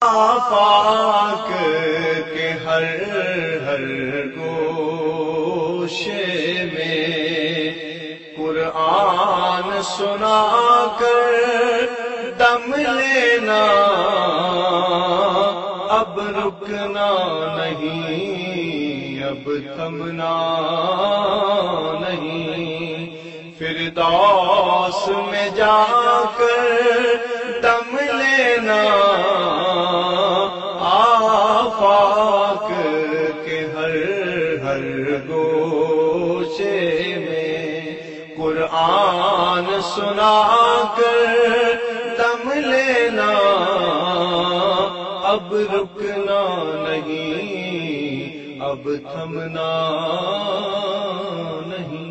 آفاق کے ہر ہر گوشے میں قرآن سنا کر دم لینا، اب رکنا نہیں، اب تھمنا نہیں، فردوس میں جا کر دم لینا، آفاق کے ہر ہر گوشے میں قرآن سنا کر دم لینا، اب رکنا نہیں، اب تھمنا نہیں۔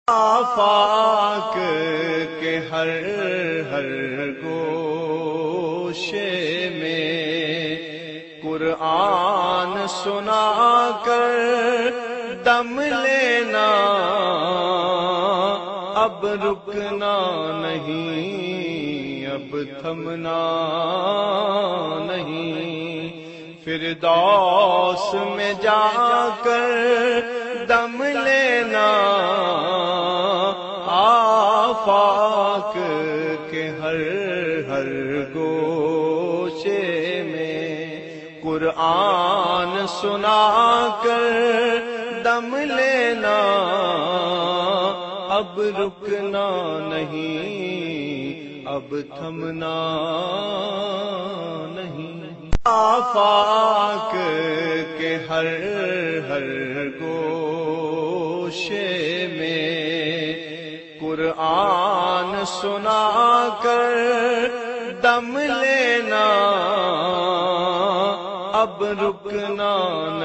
آفاق کے ہر ہر گوشے میں قرآن سنا کر دم لینا، اب رکنا نہیں، اب تھمنا نہیں، فردوس میں جا کر دم لینا، آفاق کے ہر ہر گوشے میں قرآن سنا کر دم لینا، اب رکنا نہیں، اب تھمنا نہیں۔ آفاق کے ہر ہر گوشے میں قرآن سنا کر دم لینا، اب رکنا نہیں۔